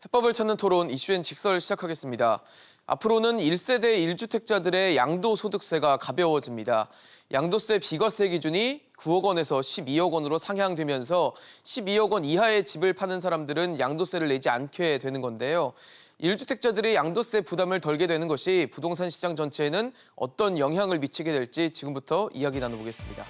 해법을 찾는 토론 이슈엔 직설 시작하겠습니다. 앞으로는 1세대 1주택자들의 양도소득세가 가벼워집니다. 양도세 비과세 기준이 9억 원에서 12억 원으로 상향되면서 12억 원 이하의 집을 파는 사람들은 양도세를 내지 않게 되는 건데요. 1주택자들이 양도세 부담을 덜게 되는 것이 부동산 시장 전체에는 어떤 영향을 미치게 될지 지금부터 이야기 나눠보겠습니다.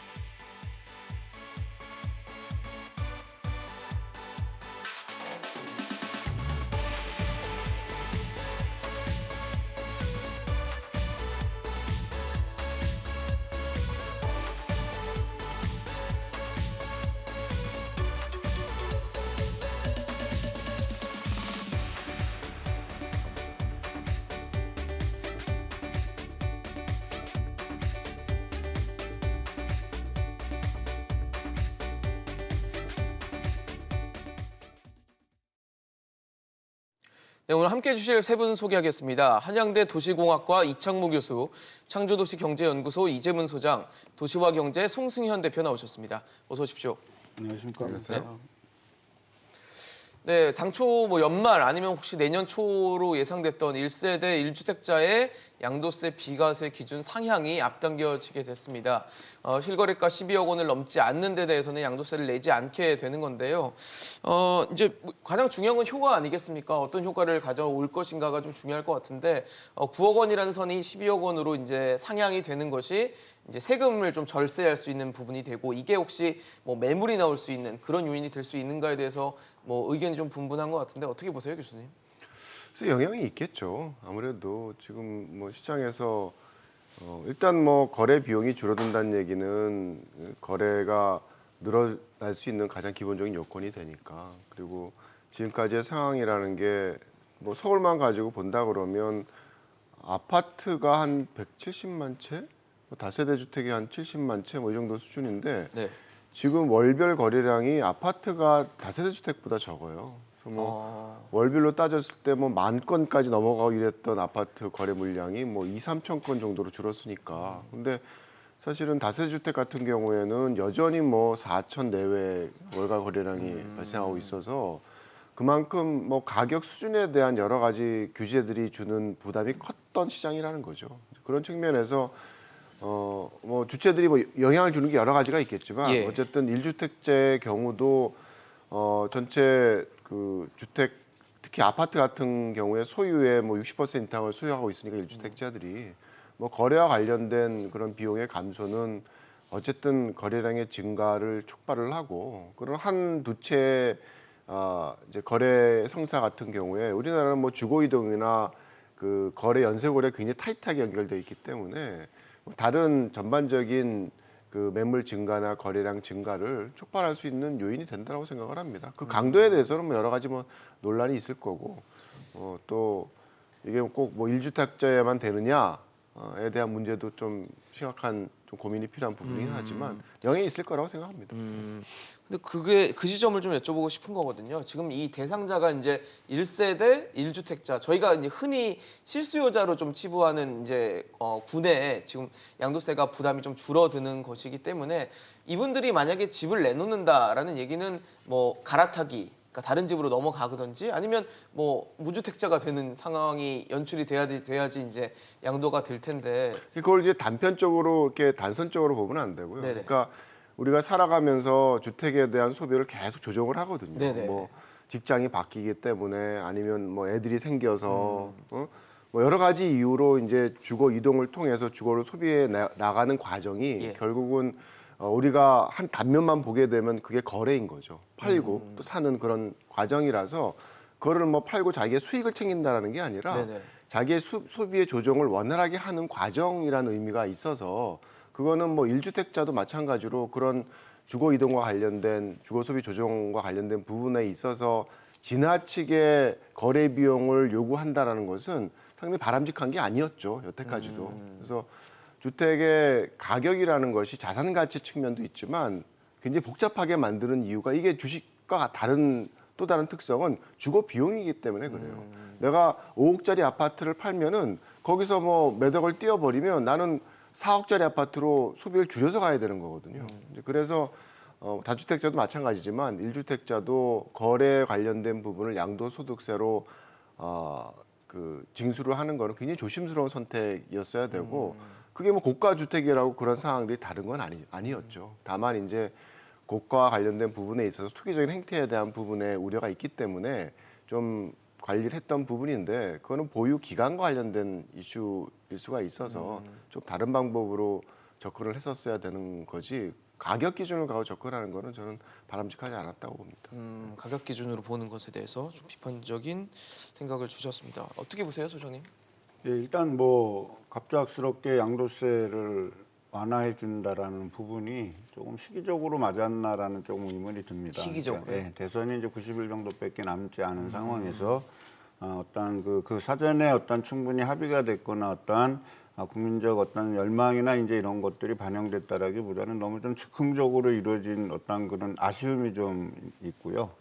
네, 오늘 함께해 주실 세 분 소개하겠습니다. 한양대 도시공학과 이창무 교수, 창조도시경제연구소 이재문 소장, 도시화경제 송승현 대표 나오셨습니다. 어서 오십시오. 안녕하십니까. 안녕하세요. 네, 당초 연말 아니면 혹시 내년 초로 예상됐던 1세대 1주택자의 양도세 비과세 기준 상향이 앞당겨지게 됐습니다. 실거래가 12억 원을 넘지 않는 데 대해서는 양도세를 내지 않게 되는 건데요. 이제 가장 중요한 건 효과 아니겠습니까? 어떤 효과를 가져올 것인가가 좀 중요할 것 같은데 9억 원이라는 선이 12억 원으로 이제 상향이 되는 것이 이제 세금을 좀 절세할 수 있는 부분이 되고 이게 혹시 매물이 나올 수 있는 그런 요인이 될 수 있는가에 대해서 의견이 좀 분분한 것 같은데 어떻게 보세요, 교수님? 그래서 영향이 있겠죠. 아무래도 지금 시장에서 일단 거래 비용이 줄어든다는 얘기는 거래가 늘어날 수 있는 가장 기본적인 요건이 되니까. 그리고 지금까지의 상황이라는 게 서울만 가지고 본다 그러면 아파트가 한 170만 채, 다세대 주택이 한 70만 채 이 정도 수준인데 네. 지금 월별 거래량이 아파트가 다세대 주택보다 적어요. 그래서 월별로 따졌을 때 10,000건까지 넘어가고 이랬던 아파트 거래 물량이 2,000~3,000 건 정도로 줄었으니까. 근데 사실은 다세대 주택 같은 경우에는 여전히 4,000 내외 월가 거래량이 발생하고 있어서 그만큼 가격 수준에 대한 여러 가지 규제들이 주는 부담이 컸던 시장이라는 거죠. 그런 측면에서 주체들이 영향을 주는 게 여러 가지가 있겠지만 예. 어쨌든 1주택자의 경우도 전체 그 주택 특히 아파트 같은 경우에 소유의 60% 이상을 소유하고 있으니까 1주택자들이 거래와 관련된 그런 비용의 감소는 어쨌든 거래량의 증가를 촉발을 하고 그런 한두 채 이제 거래 성사 같은 경우에 우리나라는 주거 이동이나 그 거래 연쇄거래 굉장히 타이트하게 연결되어 있기 때문에 다른 전반적인 그 매물 증가나 거래량 증가를 촉발할 수 있는 요인이 된다고 생각을 합니다. 그 강도에 대해서는 여러 가지 논란이 있을 거고 또 이게 꼭 1주택자에만 되느냐에 대한 문제도 좀 심각한 좀 고민이 필요한 부분이긴 하지만 영향이 있을 거라고 생각합니다. 근데 그 지점을 좀 여쭤보고 싶은 거거든요. 지금 이 대상자가 이제 1세대 1주택자, 저희가 이제 흔히 실수요자로 좀 치부하는 이제 군에 지금 양도세가 부담이 좀 줄어드는 것이기 때문에 이분들이 만약에 집을 내놓는다라는 얘기는 갈아타기, 그러니까 다른 집으로 넘어가든지 아니면 무주택자가 되는 상황이 연출이 돼야지 이제 양도가 될 텐데. 그걸 이제 단편적으로 이렇게 단선적으로 보면 안 되고요. 네네. 그러니까 우리가 살아가면서 주택에 대한 소비를 계속 조정을 하거든요. 네네. 직장이 바뀌기 때문에 아니면 애들이 생겨서 여러 가지 이유로 이제 주거 이동을 통해서 주거를 소비해 나가는 과정이 예. 결국은 우리가 한 단면만 보게 되면 그게 거래인 거죠. 팔고 또 사는 그런 과정이라서 그거를 팔고 자기의 수익을 챙긴다라는 게 아니라 네네. 자기의 소비의 조정을 원활하게 하는 과정이라는 의미가 있어서 그거는 1주택자도 마찬가지로 그런 주거 이동과 관련된 주거 소비 조정과 관련된 부분에 있어서 지나치게 거래 비용을 요구한다라는 것은 상당히 바람직한 게 아니었죠. 여태까지도. 그래서 주택의 가격이라는 것이 자산 가치 측면도 있지만 굉장히 복잡하게 만드는 이유가 이게 주식과 또 다른 특성은 주거 비용이기 때문에 그래요. 내가 5억짜리 아파트를 팔면은 거기서 몇 억을 띄워버리면 나는 4억짜리 아파트로 소비를 줄여서 가야 되는 거거든요. 그래서 다주택자도 마찬가지지만 1주택자도 거래 관련된 부분을 양도소득세로 징수를 하는 거는 굉장히 조심스러운 선택이었어야 되고 그게 뭐 고가 주택이라고 그런 상황들이 다른 건 아니었죠. 다만 이제 고가와 관련된 부분에 있어서 투기적인 행태에 대한 부분에 우려가 있기 때문에 좀 관리를 했던 부분인데 그거는 보유 기간과 관련된 이슈일 수가 있어서 좀 다른 방법으로 접근을 했었어야 되는 거지 가격 기준을 가지고 접근하는 거는 저는 바람직하지 않았다고 봅니다. 가격 기준으로 보는 것에 대해서 좀 비판적인 생각을 주셨습니다. 어떻게 보세요, 소장님? 예, 일단 뭐 갑작스럽게 양도세를 완화해 준다라는 부분이 조금 시기적으로 맞았나라는 조금 의문이 듭니다. 시기적으로요? 예, 대선이 이제 90일 정도밖에 남지 않은 상황에서 어떤 그 사전에 어떤 충분히 합의가 됐거나 어떠한 국민적 어떤 열망이나 이제 이런 것들이 반영됐다라기보다는 너무 좀 즉흥적으로 이루어진 어떤 그런 아쉬움이 좀 있고요.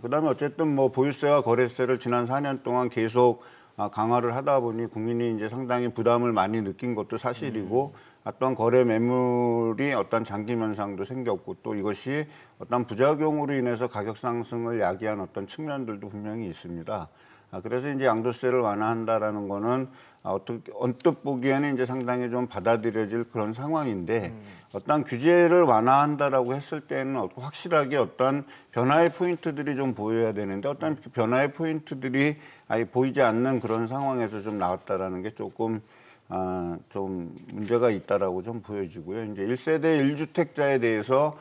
그다음에 어쨌든 뭐 보유세와 거래세를 지난 4년 동안 계속 강화를 하다 보니 국민이 이제 상당히 부담을 많이 느낀 것도 사실이고 어떤 거래 매물이 어떤 장기 현상도 생겼고 또 이것이 어떤 부작용으로 인해서 가격 상승을 야기한 어떤 측면들도 분명히 있습니다. 그래서 이제 양도세를 완화한다라는 거는 어떻게 언뜻 보기에는 이제 상당히 좀 받아들여질 그런 상황인데 어떤 규제를 완화한다라고 했을 때는 확실하게 어떤 변화의 포인트들이 좀 보여야 되는데 어떤 변화의 포인트들이 아예 보이지 않는 그런 상황에서 좀 나왔다라는 게 조금 좀 문제가 있다라고 좀 보여지고요. 이제 1세대 1주택자에 대해서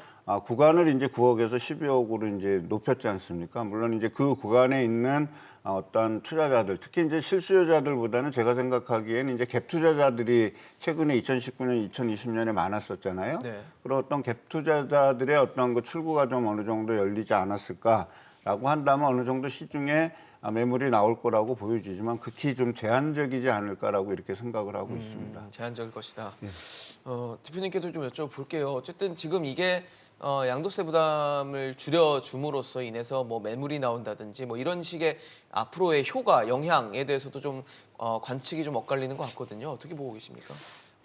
구간을 이제 9억에서 12억으로 이제 높였지 않습니까? 물론 이제 그 구간에 있는 어떤 투자자들, 특히 이제 실수요자들보다는 제가 생각하기에는 이제 갭 투자자들이 최근에 2019년, 2020년에 많았었잖아요. 네. 그런 어떤 갭 투자자들의 어떤 그 출구가 좀 어느 정도 열리지 않았을까라고 한다면 어느 정도 시중에 매물이 나올 거라고 보여지지만 극히 좀 제한적이지 않을까라고 이렇게 생각을 하고 있습니다. 제한적일 것이다. 대표님께도 좀 여쭤볼게요. 어쨌든 지금 이게 양도세 부담을 줄여줌으로써 인해서 뭐 매물이 나온다든지 뭐 이런 식의 앞으로의 효과, 영향에 대해서도 좀 관측이 좀 엇갈리는 것 같거든요. 어떻게 보고 계십니까?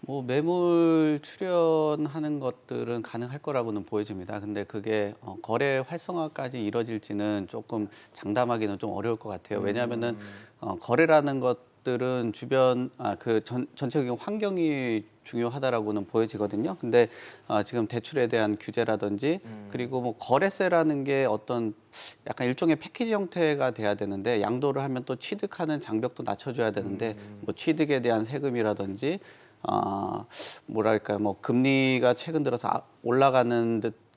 뭐 매물 출연하는 것들은 가능할 거라고는 보여집니다. 근데 그게 거래 활성화까지 이뤄질지는 조금 장담하기는 좀 어려울 것 같아요. 왜냐하면은 거래라는 것들은 주변 전체적인 환경이 중요하다라고는 보여지거든요. 근데 지금 대출에 대한 규제라든지 그리고 뭐 거래세라는 게 어떤 약간 일종의 패키지 형태가 돼야 되는데 양도를 하면 또 취득하는 장벽도 낮춰줘야 되는데 뭐 취득에 대한 세금이라든지 뭐랄까 뭐 금리가 최근 들어서 올라가는 듯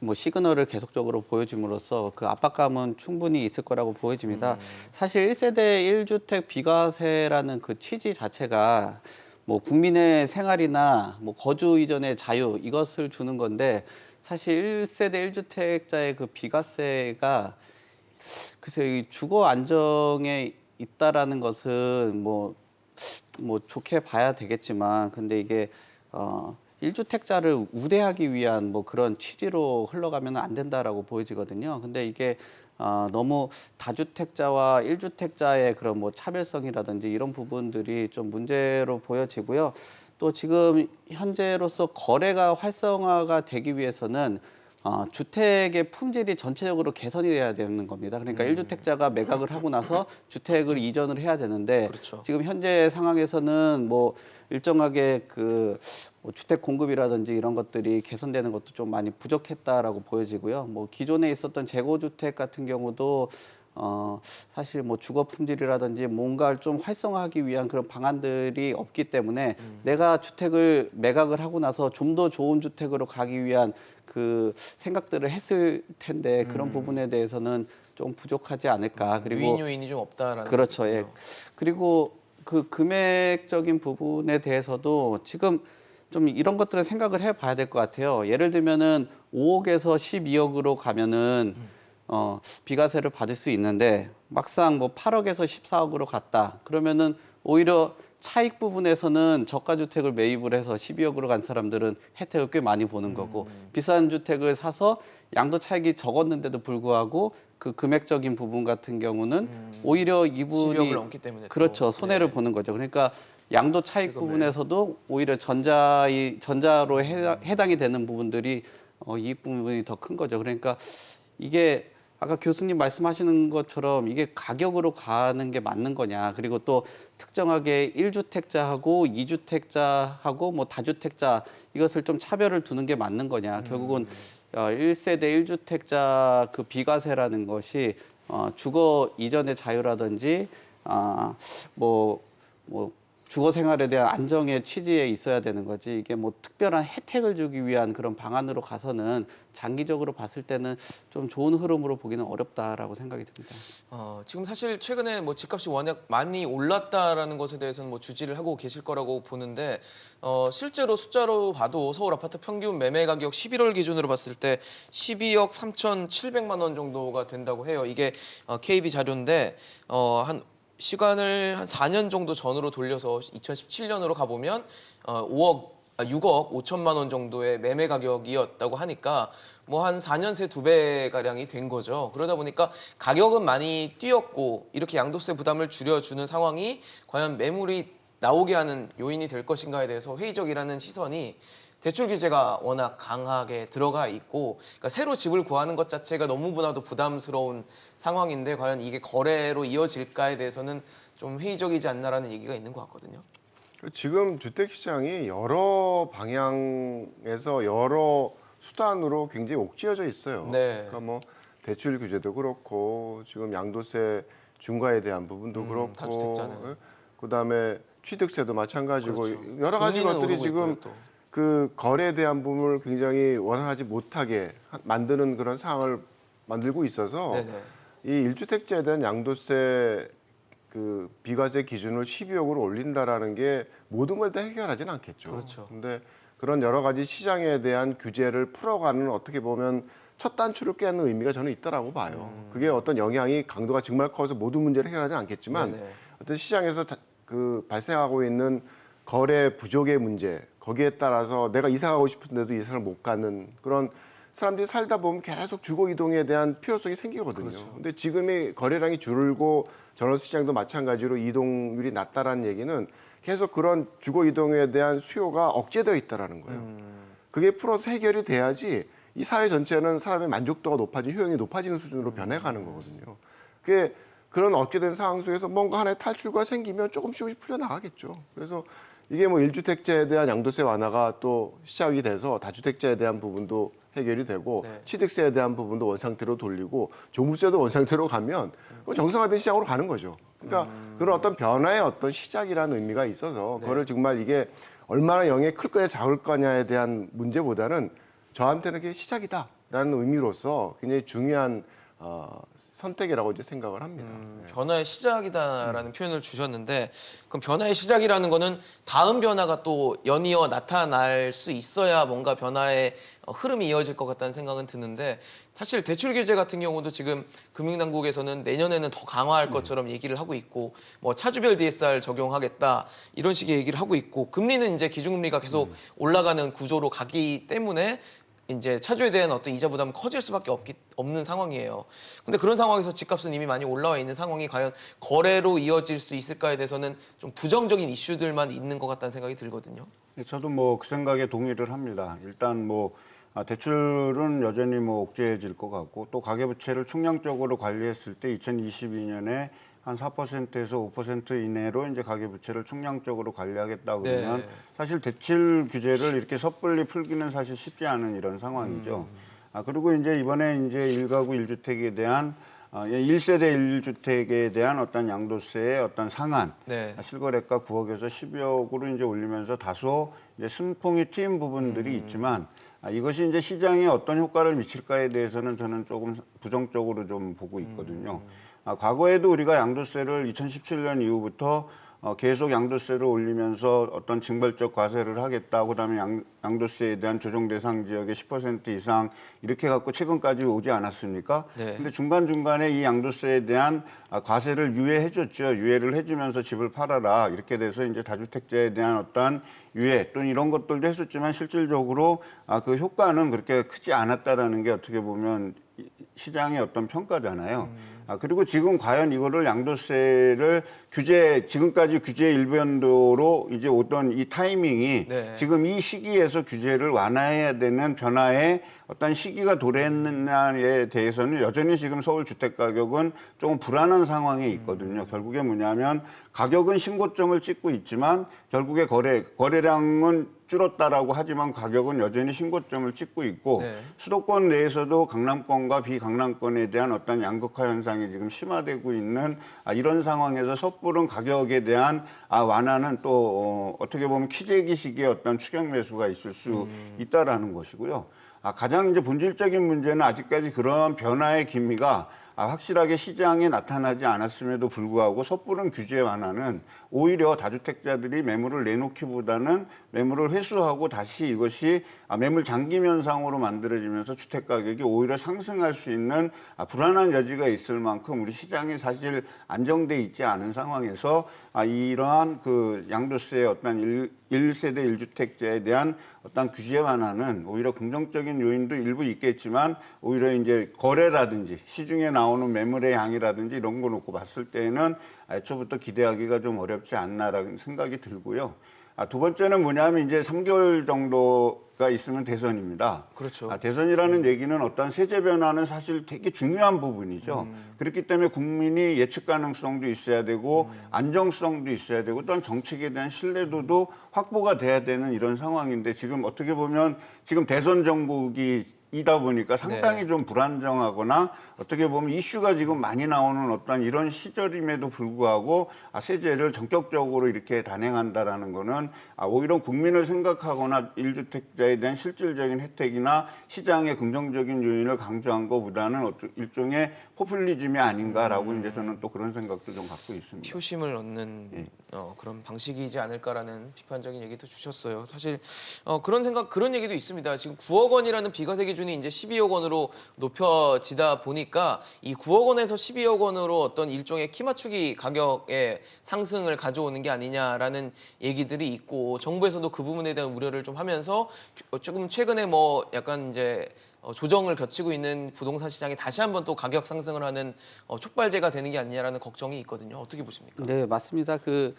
뭐 시그널을 계속적으로 보여줌으로써 그 압박감은 충분히 있을 거라고 보여집니다. 사실 1세대 1주택 비과세라는 그 취지 자체가 뭐 국민의 생활이나 뭐 거주 이전의 자유 이것을 주는 건데 사실 1세대 1주택자의 그 비과세가 글쎄 이 주거 안정에 있다라는 것은 뭐 좋게 봐야 되겠지만 근데 이게 1주택자를 우대하기 위한 뭐 그런 취지로 흘러가면 안 된다라고 보여지거든요. 근데 이게 너무 다주택자와 1주택자의 그런 뭐 차별성이라든지 이런 부분들이 좀 문제로 보여지고요. 또 지금 현재로서 거래가 활성화가 되기 위해서는 주택의 품질이 전체적으로 개선이 돼야 되는 겁니다. 그러니까 1주택자가 매각을 하고 나서 주택을 이전을 해야 되는데 그렇죠. 지금 현재 상황에서는 뭐 일정하게 뭐 주택 공급이라든지 이런 것들이 개선되는 것도 좀 많이 부족했다라고 보여지고요. 뭐 기존에 있었던 재고주택 같은 경우도 사실 뭐 주거 품질이라든지 뭔가를 좀 활성화하기 위한 그런 방안들이 없기 때문에 내가 주택을 매각을 하고 나서 좀 더 좋은 주택으로 가기 위한 그 생각들을 했을 텐데 그런 부분에 대해서는 좀 부족하지 않을까. 그리고 유인 요인이 좀 없다라는 그렇죠. 예. 거군요. 그리고 그 금액적인 부분에 대해서도 지금 좀 이런 것들을 생각을 해봐야 될 것 같아요. 예를 들면은 5억에서 12억으로 가면은 비과세를 받을 수 있는데 막상 뭐 8억에서 14억으로 갔다. 그러면은 오히려 차익 부분에서는 저가 주택을 매입을 해서 12억으로 간 사람들은 혜택을 꽤 많이 보는 거고 비싼 주택을 사서 양도 차익이 적었는데도 불구하고 그 금액적인 부분 같은 경우는 오히려 이분이 12억을 넘기 때문에 그렇죠. 또. 손해를 네. 보는 거죠. 그러니까 양도 차익 세금을. 부분에서도 오히려 전자로 해당이 되는 부분들이 이익 부분이 더 큰 거죠. 그러니까 이게 아까 교수님 말씀하시는 것처럼 이게 가격으로 가는 게 맞는 거냐. 그리고 또 특정하게 1주택자하고 2주택자하고 뭐 다주택자 이것을 좀 차별을 두는 게 맞는 거냐. 결국은 1세대 1주택자 그 비과세라는 것이 주거 이전의 자유라든지 뭐 주거 생활에 대한 안정의 취지에 있어야 되는 거지. 이게 뭐 특별한 혜택을 주기 위한 그런 방안으로 가서는 장기적으로 봤을 때는 좀 좋은 흐름으로 보기는 어렵다라고 생각이 듭니다. 지금 사실 최근에 뭐 집값이 워낙 많이 올랐다라는 것에 대해서는 뭐 주지를 하고 계실 거라고 보는데 실제로 숫자로 봐도 서울 아파트 평균 매매 가격 11월 기준으로 봤을 때 12억 3,700만 원 정도가 된다고 해요. 이게 KB 자료인데 한 시간을 한 4년 정도 전으로 돌려서 2017년으로 가보면 6억 5천만 원 정도의 매매 가격이었다고 하니까 뭐 한 4년 새 2배 가량이 된 거죠. 그러다 보니까 가격은 많이 뛰었고 이렇게 양도세 부담을 줄여주는 상황이 과연 매물이 나오게 하는 요인이 될 것인가에 대해서 회의적이라는 시선이 대출 규제가 워낙 강하게 들어가 있고 그러니까 새로 집을 구하는 것 자체가 너무나도 부담스러운 상황인데 과연 이게 거래로 이어질까에 대해서는 좀 회의적이지 않나라는 얘기가 있는 것 같거든요. 지금 주택 시장이 여러 방향에서 여러 수단으로 굉장히 옥죄어져 있어요. 네. 그러니까 뭐 대출 규제도 그렇고 지금 양도세 중과에 대한 부분도 그렇고 다주택자는. 그다음에 취득세도 마찬가지고 그렇죠. 여러 가지 금리는 것들이 오르고 지금 있고요, 또. 그 거래에 대한 부분을 굉장히 원활하지 못하게 만드는 그런 상황을 만들고 있어서 네네. 이 1주택자에 대한 양도세 그 비과세 기준을 12억으로 올린다라는 게 모든 걸 다 해결하지는 않겠죠. 그렇죠. 근데 그런 여러 가지 시장에 대한 규제를 풀어가는 어떻게 보면 첫 단추를 깨는 의미가 저는 있다라고 봐요. 그게 어떤 영향이 강도가 정말 커서 모든 문제를 해결하지 않겠지만 네네. 어떤 시장에서 그 발생하고 있는 거래 부족의 문제 거기에 따라서 내가 이사 가고 싶은데도 이사를 못 가는 그런 사람들이 살다 보면 계속 주거 이동에 대한 필요성이 생기거든요. 그렇죠. 근데 지금이 거래량이 줄고 전월세 시장도 마찬가지로 이동률이 낮다라는 얘기는 계속 그런 주거 이동에 대한 수요가 억제되어 있다라는 거예요. 그게 풀어서 해결이 돼야지 이 사회 전체는 사람의 만족도가 높아지고 효용이 높아지는 수준으로 변해가는 거거든요. 그게 그런 억제된 상황 속에서 뭔가 하나의 탈출구가 생기면 조금씩 풀려나가겠죠. 그래서 이게 뭐 1주택자에 대한 양도세 완화가 또 시작이 돼서 다주택자에 대한 부분도 해결이 되고 네. 취득세에 대한 부분도 원상태로 돌리고 조물세도 원상태로 가면 정상화된 시장으로 가는 거죠. 그러니까 그런 어떤 변화의 어떤 시작이라는 의미가 있어서 그거를 정말 이게 얼마나 영향이 클 거냐 작을 거냐에 대한 문제보다는 저한테는 그게 시작이다라는 의미로서 굉장히 중요한 선택이라고 이제 생각을 합니다. 네. 변화의 시작이다라는 표현을 주셨는데 그럼 변화의 시작이라는 거는 다음 변화가 또 연이어 나타날 수 있어야 뭔가 변화의 흐름이 이어질 것 같다는 생각은 드는데 사실 대출 규제 같은 경우도 지금 금융당국에서는 내년에는 더 강화할 것처럼 얘기를 하고 있고 뭐 차주별 DSR 적용하겠다 이런 식의 얘기를 하고 있고 금리는 이제 기준금리가 계속 올라가는 구조로 가기 때문에 이제 차주에 대한 어떤 이자 부담은 커질 수밖에 없는 상황이에요. 근데 그런 상황에서 집값은 이미 많이 올라와 있는 상황이 과연 거래로 이어질 수 있을까에 대해서는 좀 부정적인 이슈들만 있는 것 같다는 생각이 들거든요. 저도 뭐 그 생각에 동의를 합니다. 일단 뭐 대출은 여전히 뭐 옥죄해질 것 같고 또 가계부채를 총량적으로 관리했을 때 2022년에 한 4%에서 5% 이내로 이제 가계부채를 총량적으로 관리하겠다 그러면 네. 사실 대출 규제를 이렇게 섣불리 풀기는 사실 쉽지 않은 이런 상황이죠. 그리고 이제 이번에 이제 1가구 1주택에 대한 1세대 1주택에 대한 어떤 양도세의 어떤 상한, 네. 실거래가 9억에서 12억으로 이제 올리면서 다소 이제 순풍이 튀인 부분들이 있지만 이것이 이제 시장에 어떤 효과를 미칠까에 대해서는 저는 조금 부정적으로 좀 보고 있거든요. 과거에도 우리가 양도세를 2017년 이후부터 계속 양도세를 올리면서 어떤 징벌적 과세를 하겠다. 그다음에 양도세에 대한 조정 대상 지역의 10% 이상 이렇게 갖고 최근까지 오지 않았습니까? 네. 근데 중간중간에 이 양도세에 대한 과세를 유예해 줬죠. 유예를 해 주면서 집을 팔아라. 이렇게 돼서 이제 다주택자에 대한 어떤 유예 또는 이런 것들도 했었지만 실질적으로 그 효과는 그렇게 크지 않았다라는 게 어떻게 보면 시장의 어떤 평가잖아요. 그리고 지금 과연 이거를 양도세를 지금까지 규제 일변도로 이제 오던 이 타이밍이 네. 지금 이 시기에서 규제를 완화해야 되는 변화의 어떤 시기가 도래했느냐에 대해서는 여전히 지금 서울 주택 가격은 조금 불안한 상황에 있거든요. 결국에 뭐냐면 가격은 신고점을 찍고 있지만 결국에 거래량은 줄었다라고 하지만 가격은 여전히 신고점을 찍고 있고 네. 수도권 내에서도 강남권과 비강남권에 대한 어떤 양극화 현상이 지금 심화되고 있는 이런 상황에서 섣부른 가격에 대한 완화는 또 어떻게 보면 키재기 시기의 어떤 추격 매수가 있을 수 있다라는 것이고요. 가장 이제 본질적인 문제는 아직까지 그런 변화의 기미가 확실하게 시장에 나타나지 않았음에도 불구하고 섣부른 규제 완화는 오히려 다주택자들이 매물을 내놓기보다는 매물을 회수하고 다시 이것이 매물 잠김 현상으로 만들어지면서 주택 가격이 오히려 상승할 수 있는 불안한 여지가 있을 만큼 우리 시장이 사실 안정돼 있지 않은 상황에서 이러한 그 양도세의 어떤 1세대 1주택자에 대한 어떤 규제 완화는 오히려 긍정적인 요인도 일부 있겠지만 오히려 이제 거래라든지 시중에 나오는 매물의 양이라든지 이런 거 놓고 봤을 때에는 애초부터 기대하기가 좀 어렵지 않나라는 생각이 들고요. 두 번째는 뭐냐면 이제 3개월 정도가 있으면 대선입니다. 그렇죠. 대선이라는 얘기는 어떤 세제 변화는 사실 되게 중요한 부분이죠. 그렇기 때문에 국민이 예측 가능성도 있어야 되고 안정성도 있어야 되고 또한 정책에 대한 신뢰도도 확보가 돼야 되는 이런 상황인데 지금 어떻게 보면 지금 대선 정국이 이다 보니까 상당히 좀 불안정하거나 어떻게 보면 이슈가 지금 많이 나오는 어떤 이런 시절임에도 불구하고 세제를 전격적으로 이렇게 단행한다라는 거는 오히려 국민을 생각하거나 1주택자에 대한 실질적인 혜택이나 시장의 긍정적인 요인을 강조한 것보다는 일종의 포퓰리즘이 아닌가라고 이제 저는 또 그런 생각도 좀 갖고 있습니다. 표심을 얻는 그런 방식이지 않을까라는 비판적인 얘기도 주셨어요. 사실 그런 얘기도 있습니다. 지금 9억 원이라는 비과세 기준이 이제 12억 원으로 높여지다 보니까 이 9억 원에서 12억 원으로 어떤 일종의 키 맞추기 가격의 상승을 가져오는 게 아니냐라는 얘기들이 있고 정부에서도 그 부분에 대한 우려를 좀 하면서 조금 최근에 뭐 약간 이제 조정을 거치고 있는 부동산 시장이 다시 한번 또 가격 상승을 하는 촉발제가 되는 게 아니냐라는 걱정이 있거든요. 어떻게 보십니까? 네, 맞습니다. 그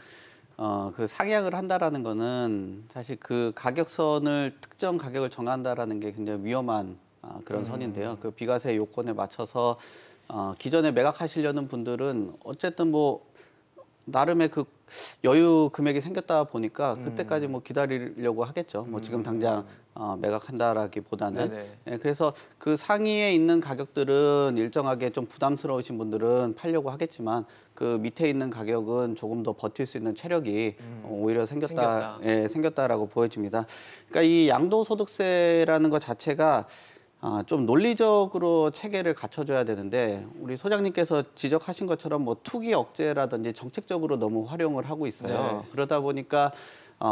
상향을 한다라는 거는 사실 그 가격선을 특정 가격을 정한다라는 게 굉장히 위험한 그런 선인데요. 그 비과세 요건에 맞춰서 기존에 매각하시려는 분들은 어쨌든 뭐 나름의 그 여유 금액이 생겼다 보니까 그때까지 뭐 기다리려고 하겠죠. 뭐 지금 당장 매각한다라기보다는. 네, 그래서 그 상위에 있는 가격들은 일정하게 좀 부담스러우신 분들은 팔려고 하겠지만 그 밑에 있는 가격은 조금 더 버틸 수 있는 체력이 오히려 생겼다라고 보여집니다. 그러니까 이 양도소득세라는 것 자체가 좀 논리적으로 체계를 갖춰줘야 되는데 우리 소장님께서 지적하신 것처럼 뭐 투기 억제라든지 정책적으로 너무 활용을 하고 있어요. 네. 그러다 보니까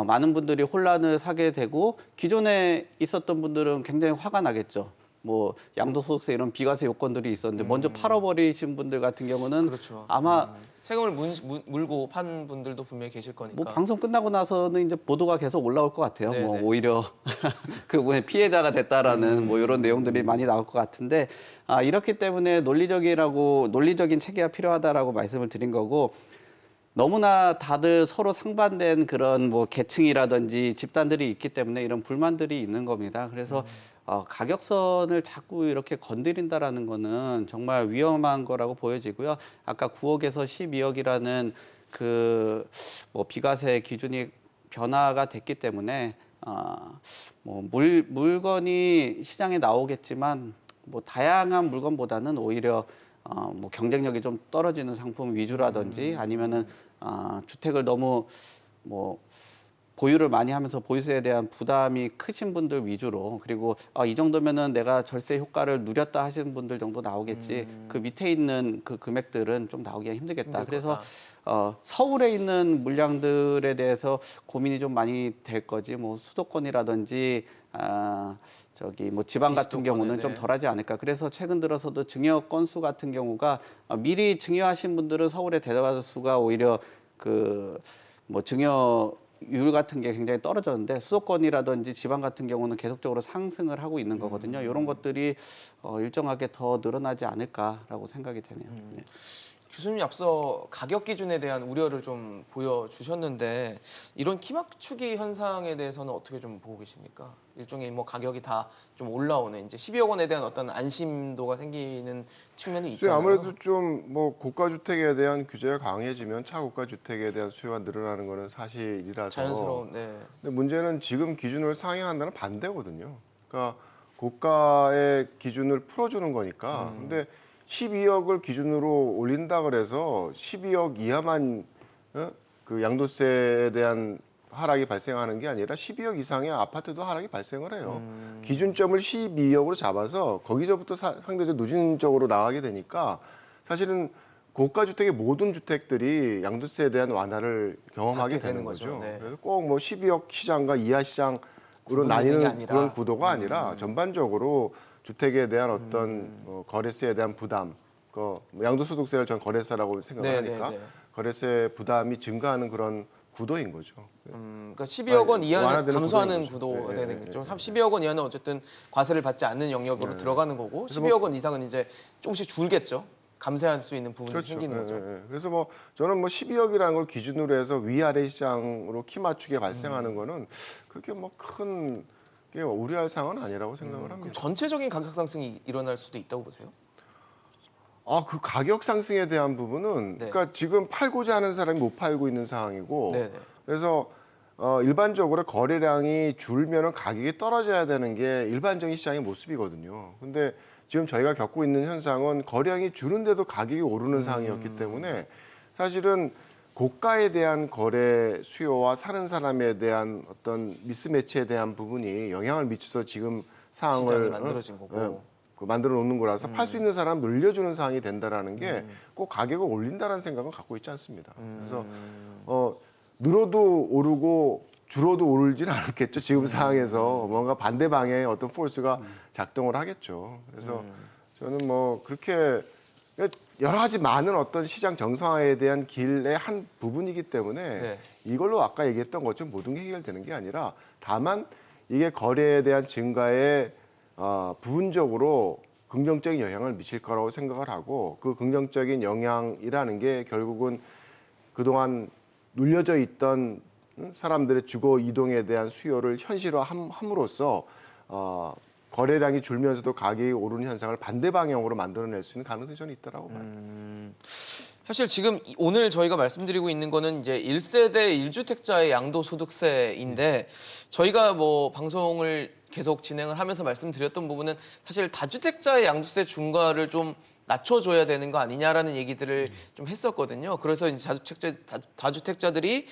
많은 분들이 혼란을 사게 되고 기존에 있었던 분들은 굉장히 화가 나겠죠. 뭐 양도소득세 이런 비과세 요건들이 있었는데 먼저 팔아버리신 분들 같은 경우는 그렇죠. 아마 세금을 물고 판 분들도 분명히 계실 거니까. 뭐 방송 끝나고 나서는 이제 보도가 계속 올라올 것 같아요. 네네. 뭐 오히려 그분의 피해자가 됐다라는 뭐 이런 내용들이 많이 나올 것 같은데 이렇기 때문에 논리적인 체계가 필요하다라고 말씀을 드린 거고 너무나 다들 서로 상반된 그런 뭐 계층이라든지 집단들이 있기 때문에 이런 불만들이 있는 겁니다. 그래서 가격선을 자꾸 이렇게 건드린다라는 거는 정말 위험한 거라고 보여지고요. 아까 9억에서 12억이라는 그 뭐 비과세 기준이 변화가 됐기 때문에 뭐 물건이 시장에 나오겠지만 뭐 다양한 물건보다는 오히려 뭐 경쟁력이 좀 떨어지는 상품 위주라든지 아니면은 주택을 너무 뭐 보유를 많이 하면서 보유세에 대한 부담이 크신 분들 위주로 그리고 이 정도면은 내가 절세 효과를 누렸다 하시는 분들 정도 나오겠지 그 밑에 있는 그 금액들은 좀 나오기가 힘들겠다. 그래서 서울에 있는 물량들에 대해서 고민이 좀 많이 될 거지 뭐 수도권이라든지 저기 뭐 지방 같은 경우는 좀 덜하지 않을까. 그래서 최근 들어서도 증여 건수 같은 경우가 미리 증여하신 분들은 서울에 데려갈 수가 오히려 그 뭐 증여 수도권율 같은 게 굉장히 떨어졌는데 수도권이라든지 지방 같은 경우는 계속적으로 상승을 하고 있는 거거든요. 이런 것들이 일정하게 더 늘어나지 않을까라고 생각이 되네요. 네. 교수님이 앞서 가격 기준에 대한 우려를 좀 보여주셨는데 이런 키맞추기 현상에 대해서는 어떻게 좀 보고 계십니까? 일종의 뭐 가격이 다 좀 올라오는 이제 12억 원에 대한 어떤 안심도가 생기는 측면이 있잖아요. 아무래도 좀 뭐 고가 주택에 대한 규제가 강해지면 차고가 주택에 대한 수요가 늘어나는 거는 사실이라서 자연스러운. 네. 근데 문제는 지금 기준을 상향한다는 반대거든요. 그러니까 고가의 기준을 풀어주는 거니까. 근데 12억을 기준으로 올린다 그래서 12억 이하만 그 양도세에 대한 하락이 발생하는 게 아니라 12억 이상의 아파트도 하락이 발생을 해요. 기준점을 12억으로 잡아서 거기서부터 상대적으로 누진적으로 나가게 되니까 사실은 고가 주택의 모든 주택들이 양도세에 대한 완화를 경험하게 받게 되는 되는 거죠. 거죠. 네. 그래서 꼭 뭐 12억 시장과 이하 시장으로 구분이 있는 게 나뉘는 아니라. 그런 구도가 아니라 전반적으로 주택에 대한 어떤 거래세에 대한 부담, 그 양도소득세를 전 거래세라고 생각을 네, 하니까 네, 네. 거래세 부담이 증가하는 그런 구도인 거죠. 그러니까 12억 원 이하는 완화되는 감소하는 구도인 거죠. 구도가 네, 되는 네, 거죠. 12억 원 이하는 어쨌든 과세를 받지 않는 영역으로 들어가는 거고 12억 원 이상은 이제 조금씩 줄겠죠. 감세할 수 있는 부분이 생기는 거죠. 그래서 뭐 저는 뭐 12억이라는 걸 기준으로 해서 위아래 시장으로 키 맞추게 발생하는 거는 그렇게 뭐 큰 게 우려할 사항은 아니라고 생각을 합니다. 그럼 전체적인 가격 상승이 일어날 수도 있다고 보세요? 그 가격 상승에 대한 부분은 네. 그러니까 지금 팔고자 하는 사람이 못 팔고 있는 상황이고 네, 네. 그래서 일반적으로 거래량이 줄면은 가격이 떨어져야 되는 게 일반적인 시장의 모습이거든요. 근데 지금 저희가 겪고 있는 현상은 거래량이 줄은데도 가격이 오르는 상황이었기 때문에 사실은 고가에 대한 거래 수요와 사는 사람에 대한 어떤 미스매치에 대한 부분이 영향을 미쳐서 지금 상황을 시장이 만들어진 거고. 만들어 놓는 거라서 팔 수 있는 사람 늘려주는 상황이 된다라는 게 꼭 가격을 올린다라는 생각은 갖고 있지 않습니다. 그래서 늘어도 오르고 줄어도 오르지는 않았겠죠. 지금 상황에서 뭔가 반대 방향의 어떤 포스가 작동을 하겠죠. 그래서 저는 뭐 그렇게 여러 가지 많은 어떤 시장 정상화에 대한 길의 한 부분이기 때문에 네. 이걸로 아까 얘기했던 것처럼 모든 게 해결되는 게 아니라 다만 이게 거래에 대한 증가에 부분적으로 긍정적인 영향을 미칠 거라고 생각을 하고 그 긍정적인 영향이라는 게 결국은 그동안 눌려져 있던 사람들의 주거 이동에 대한 수요를 현실화함으로써 거래량이 줄면서도 가격이 오르는 현상을 반대 방향으로 만들어낼 수 있는 가능성이 저는 있다라고 봐요. 사실 지금 오늘 저희가 말씀드리고 있는 거는 이제 1세대 1주택자의 양도소득세인데 저희가 뭐 방송을 계속 진행을 하면서 말씀드렸던 부분은 사실 다주택자의 양도세 중과를 좀 낮춰줘야 되는 거 아니냐라는 얘기들을 좀 했었거든요. 그래서 이제 다주택자들이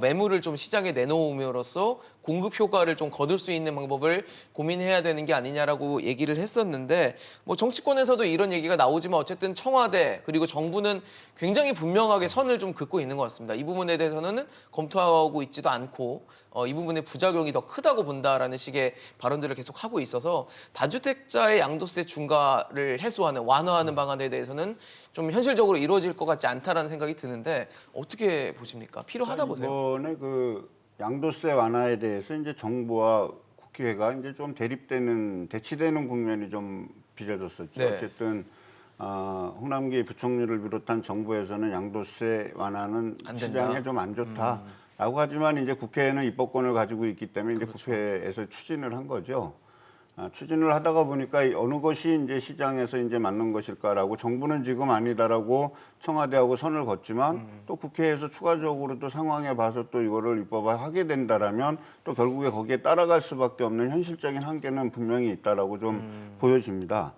매물을 좀 시장에 내놓음으로써 공급 효과를 좀 거둘 수 있는 방법을 고민해야 되는 게 아니냐라고 얘기를 했었는데 뭐 정치권에서도 이런 얘기가 나오지만 어쨌든 청와대 그리고 정부는 굉장히 분명하게 선을 좀 긋고 있는 것 같습니다. 이 부분에 대해서는 검토하고 있지도 않고 이 부분의 부작용이 더 크다고 본다라는 식의 발언들을 계속 하고 있어서 다주택자의 양도세 중과를 해소하는 완화하는 방안에 대해서는 좀 현실적으로 이루어질 것 같지 않다라는 생각이 드는데 어떻게 보십니까? 필요하다 보세요? 이번에 그 양도세 완화에 대해서 이제 정부와 국회가 이제 좀 대치되는 국면이 좀 빚어졌었죠. 네. 어쨌든 홍남기 부총리를 비롯한 정부에서는 양도세 완화는 안 된다. 시장에 좀 안 좋다라고 하지만 이제 국회는 입법권을 가지고 있기 때문에 이제 국회에서 추진을 한 거죠. 추진을 하다가 보니까 어느 것이 이제 시장에서 이제 맞는 것일까라고 정부는 지금 아니다라고 청와대하고 선을 걷지만 또 국회에서 추가적으로 또 상황에 봐서 또 이거를 입법화하게 된다라면 또 결국에 거기에 따라갈 수밖에 없는 현실적인 한계는 분명히 있다라고 좀 보여집니다.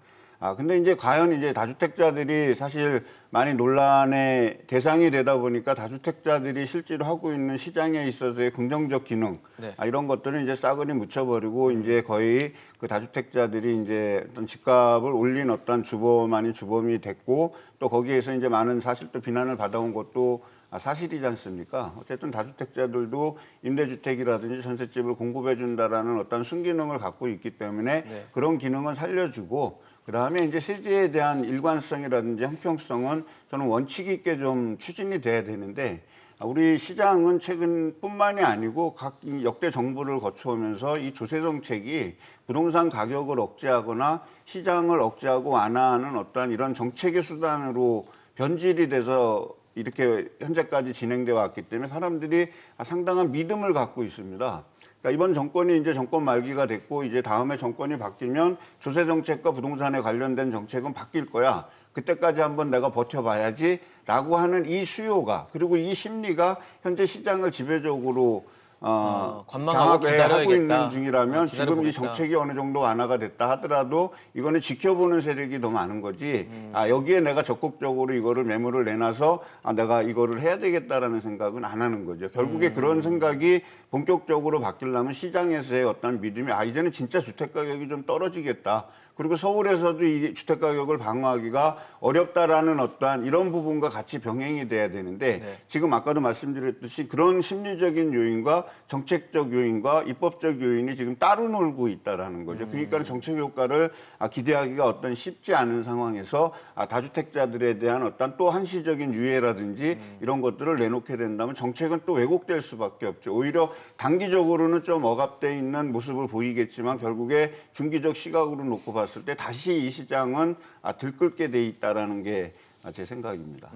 근데 이제 과연 이제 다주택자들이 사실 많이 논란의 대상이 되다 보니까 다주택자들이 실제로 하고 있는 시장에 있어서의 긍정적 기능, 네. 이런 것들은 이제 싸그리 묻혀버리고 이제 거의 그 다주택자들이 이제 어떤 집값을 올린 어떤 주범 아닌 주범이 됐고 또 거기에서 이제 많은 사실 또 비난을 받아온 것도 사실이지 않습니까? 어쨌든 다주택자들도 임대주택이라든지 전셋집을 공급해준다라는 어떤 순기능을 갖고 있기 때문에 네. 그런 기능은 살려주고 그다음에 이제 세제에 대한 일관성이라든지 형평성은 저는 원칙 있게 좀 추진이 돼야 되는데 우리 시장은 최근뿐만이 아니고 각 역대 정부를 거쳐오면서 이 조세 정책이 부동산 가격을 억제하거나 시장을 억제하고 완화하는 어떠한 이런 정책의 수단으로 변질이 돼서 이렇게 현재까지 진행돼 왔기 때문에 사람들이 상당한 믿음을 갖고 있습니다. 그러니까 이번 정권이 이제 정권 말기가 됐고 이제 다음에 정권이 바뀌면 조세 정책과 부동산에 관련된 정책은 바뀔 거야. 그때까지 한번 내가 버텨봐야지라고 하는 이 수요가 그리고 이 심리가 현재 시장을 지배적으로 관망하고 장악해 하고 기다려야겠다. 있는 중이라면 지금 이 기다려보겠다. 정책이 어느 정도 완화가 됐다 하더라도 이거는 지켜보는 세력이 더 많은 거지. 여기에 내가 적극적으로 이거를 매물을 내놔서 내가 이거를 해야 되겠다라는 생각은 안 하는 거죠. 결국에 그런 생각이 본격적으로 바뀌려면 시장에서의 어떤 믿음이 이제는 진짜 주택 가격이 좀 떨어지겠다. 그리고 서울에서도 이 주택 가격을 방어하기가 어렵다라는 어떠한 이런 부분과 같이 병행이 돼야 되는데 네. 지금 아까도 말씀드렸듯이 그런 심리적인 요인과 정책적 요인과 입법적 요인이 지금 따로 놀고 있다라는 거죠. 그러니까 정책 효과를 기대하기가 어떤 쉽지 않은 상황에서 다주택자들에 대한 어떤 또 한시적인 유예라든지 이런 것들을 내놓게 된다면 정책은 또 왜곡될 수밖에 없죠. 오히려 단기적으로는 좀 억압돼 있는 모습을 보이겠지만 결국에 중기적 시각으로 놓고 봤을 때 다시 이 시장은 들끓게 돼 있다라는 게 제 생각입니다.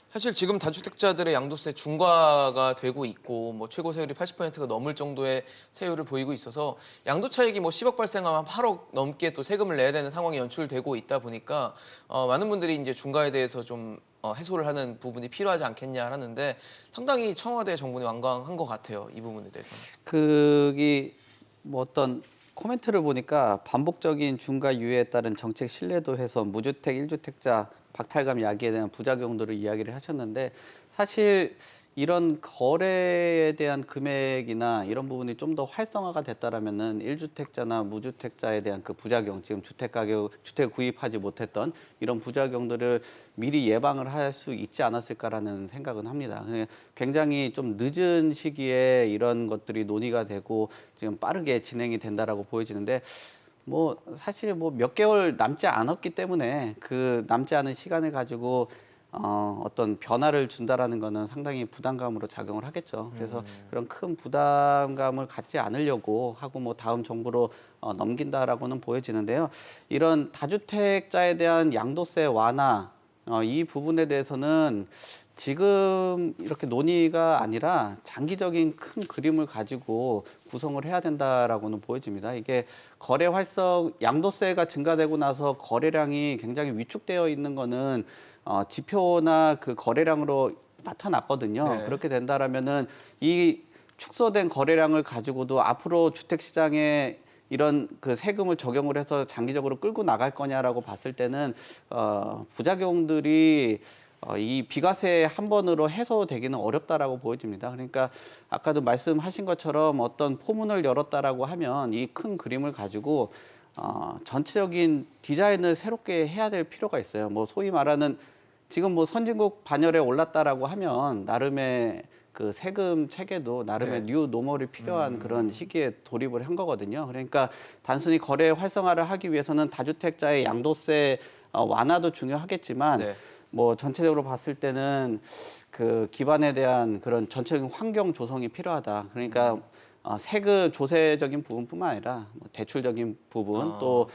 사실 지금 다주택자들의 양도세 중과가 되고 있고 뭐 최고 세율이 80%가 넘을 정도의 세율을 보이고 있어서 양도 차익이 뭐 10억 발생하면 8억 넘게 또 세금을 내야 되는 상황이 연출되고 있다 보니까 많은 분들이 이제 중과에 대해서 좀 해소를 하는 부분이 필요하지 않겠냐 하는데 상당히 청와대 정부는 완강한 것 같아요. 이 부분에 대해서는. 그게 뭐 어떤 코멘트를 보니까 반복적인 중과 유예에 따른 정책 신뢰도 훼손, 무주택, 1주택자 박탈감 야기에 대한 부작용들을 이야기를 하셨는데 사실 이런 거래에 대한 금액이나 이런 부분이 좀 더 활성화가 됐다라면은 1주택자나 무주택자에 대한 그 부작용, 지금 주택 구입하지 못했던 이런 부작용들을 미리 예방을 할 수 있지 않았을까라는 생각은 합니다. 굉장히 좀 늦은 시기에 이런 것들이 논의가 되고 지금 빠르게 진행이 된다라고 보여지는데 뭐 사실 뭐 몇 개월 남지 않았기 때문에 그 남지 않은 시간을 가지고 어떤 변화를 준다라는 거는 상당히 부담감으로 작용을 하겠죠. 그래서 그런 큰 부담감을 갖지 않으려고 하고 뭐 다음 정부로 넘긴다라고는 보여지는데요. 이런 다주택자에 대한 양도세 완화 이 부분에 대해서는 지금 이렇게 논의가 아니라 장기적인 큰 그림을 가지고 구성을 해야 된다라고는 보여집니다. 이게 거래 활성 양도세가 증가되고 나서 거래량이 굉장히 위축되어 있는 거는 지표나 그 거래량으로 나타났거든요. 네. 그렇게 된다라면은 이 축소된 거래량을 가지고도 앞으로 주택 시장에 이런 그 세금을 적용을 해서 장기적으로 끌고 나갈 거냐라고 봤을 때는 부작용들이 이 비과세 한 번으로 해소되기는 어렵다라고 보여집니다. 그러니까 아까도 말씀하신 것처럼 어떤 포문을 열었다라고 하면 이 큰 그림을 가지고 전체적인 디자인을 새롭게 해야 될 필요가 있어요. 뭐 소위 말하는 지금 뭐 선진국 반열에 올랐다라고 하면 나름의 그 세금 체계도 나름의 뉴 노멀이 필요한 그런 시기에 돌입을 한 거거든요. 그러니까 단순히 거래 활성화를 하기 위해서는 다주택자의 양도세 완화도 중요하겠지만 네. 뭐 전체적으로 봤을 때는 그 기반에 대한 그런 전체적인 환경 조성이 필요하다. 그러니까 세금 조세적인 부분뿐만 아니라 뭐 대출적인 부분 또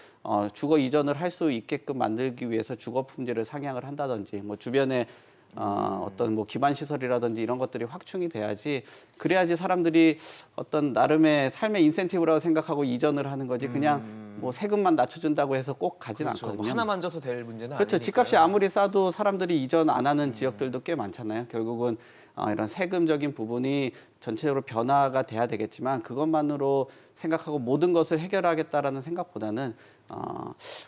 주거 이전을 할 수 있게끔 만들기 위해서 주거 품질을 상향을 한다든지 뭐 주변에 어떤 뭐 기반 시설이라든지 이런 것들이 확충이 돼야지 그래야지 사람들이 어떤 나름의 삶의 인센티브라고 생각하고 이전을 하는 거지 그냥 뭐 세금만 낮춰준다고 해서 꼭 가진 그렇죠. 않거든요. 뭐 하나 만져서 될 문제는 그렇죠. 아니니까요. 집값이 아무리 싸도 사람들이 이전 안 하는 지역들도 꽤 많잖아요. 결국은 이런 세금적인 부분이 전체적으로 변화가 돼야 되겠지만 그것만으로 생각하고 모든 것을 해결하겠다라는 생각보다는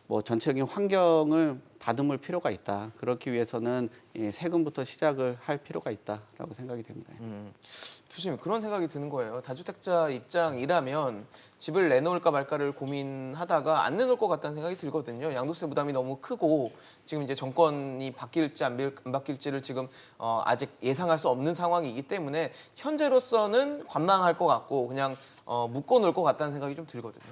뭐 전체적인 환경을 다듬을 필요가 있다. 그렇기 위해서는 이 세금부터 시작을 할 필요가 있다라고 생각이 됩니다. 교수님 그런 생각이 드는 거예요. 다주택자 입장이라면 집을 내놓을까 말까를 고민하다가 안 내놓을 것 같다는 생각이 들거든요. 양도세 부담이 너무 크고 지금 이제 정권이 바뀔지 안 바뀔지를 지금 아직 예상할 수 없는 상황이기 때문에 현재로서는 관망할 것 같고 그냥 묶어놓을 것 같다는 생각이 좀 들거든요.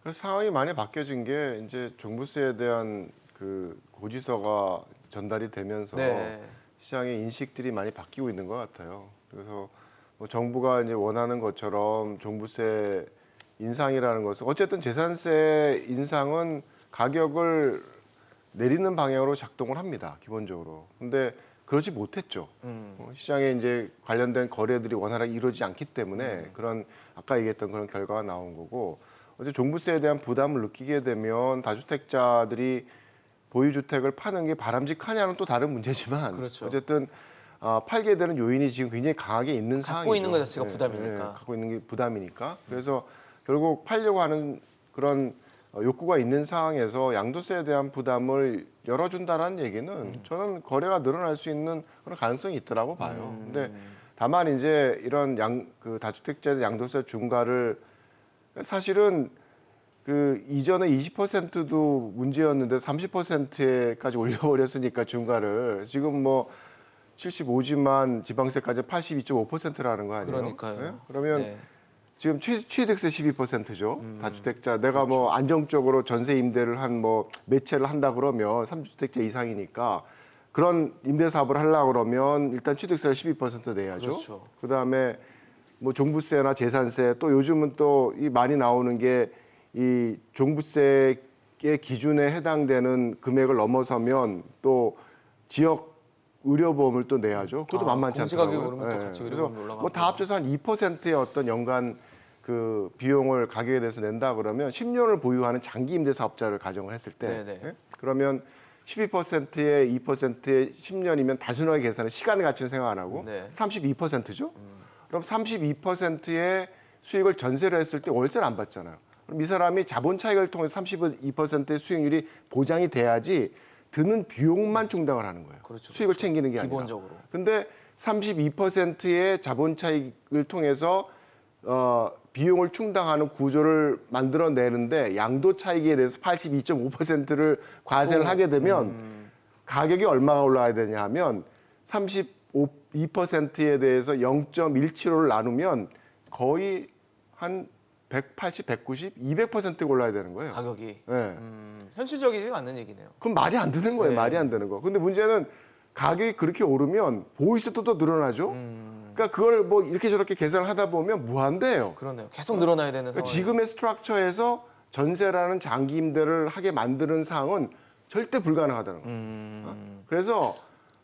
그 상황이 많이 바뀌어진 게 이제 종부세에 대한 그 고지서가 전달이 되면서 네. 시장의 인식들이 많이 바뀌고 있는 것 같아요. 그래서 뭐 정부가 이제 원하는 것처럼 종부세 인상이라는 것은 어쨌든 재산세 인상은 가격을 내리는 방향으로 작동을 합니다. 기본적으로. 근데 그러지 못했죠. 시장에 이제 관련된 거래들이 원활하게 이루어지지 않기 때문에 그런 아까 얘기했던 그런 결과가 나온 거고 어제 종부세에 대한 부담을 느끼게 되면 다주택자들이 보유주택을 파는 게 바람직하냐는 또 다른 문제지만 그렇죠. 어쨌든 팔게 되는 요인이 지금 굉장히 강하게 있는 상황이죠. 갖고 있는 것 자체가 예, 부담이니까. 예, 갖고 있는 게 부담이니까. 그래서 결국 팔려고 하는 그런 욕구가 있는 상황에서 양도세에 대한 부담을 열어준다라는 얘기는 저는 거래가 늘어날 수 있는 그런 가능성이 있다라고 봐요. 근데 다만 이제 이런 그 다주택자 양도세 중과를 사실은 그 이전에 20%도 문제였는데 30%까지 올려버렸으니까 중과를 지금 뭐 75지만 지방세까지 82.5%라는 거 아니에요? 그러니까요. 네? 그러면 네. 지금 취득세 12%죠. 다주택자 내가 뭐 안정적으로 전세 임대를 한 뭐 몇 채를 한다 그러면 3주택자 이상이니까 그런 임대 사업을 하려고 그러면 일단 취득세를 12% 내야죠. 그렇죠. 그다음에 뭐 종부세나 재산세 또 요즘은 또 이 많이 나오는 게 이 종부세의 기준에 해당되는 금액을 넘어서면 또 지역 의료보험을 또 내야죠. 그것도 만만치 공시가격이 않더라고요. 오르면 또 같이 의료보험이 올라가고. 뭐 다 합쳐서 한 2%의 어떤 연간 그 비용을 가격에 대해서 낸다 그러면 10년을 보유하는 장기 임대 사업자를 가정을 했을 때 네네. 예? 그러면 12%에 2%에 10년이면 단순하게 계산해 시간의 가치는 생각 안 하고 네. 32%죠. 그럼 32%의 수익을 전세로 했을 때 월세를 안 받잖아요. 그럼 이 사람이 자본 차익을 통해서 32%의 수익률이 보장이 돼야지 드는 비용만 충당을 하는 거예요. 그렇죠, 수익을 챙기는 게 아니라. 기본적으로. 근데 32%의 자본 차익을 통해서 비용을 충당하는 구조를 만들어내는데 양도 차익에 대해서 82.5%를 과세를 하게 되면 가격이 얼마가 올라가야 되냐 하면 32%에 대해서 0.175를 나누면 거의 한 180, 190, 200%가 올라야 되는 거예요. 가격이. 네. 현실적이지 않는 얘기네요. 그럼 말이 안 되는 거예요. 네. 말이 안 되는 거. 근데 문제는 가격이 그렇게 오르면 보이스도 또 늘어나죠. 그러니까 그걸 뭐 이렇게 저렇게 계산을 하다 보면 무한대예요. 그러네요. 계속 늘어나야 되는 그러니까 상황. 지금의 스트럭처에서 전세라는 장기 임대를 하게 만드는 사항은 절대 불가능하다는 거예요. 그래서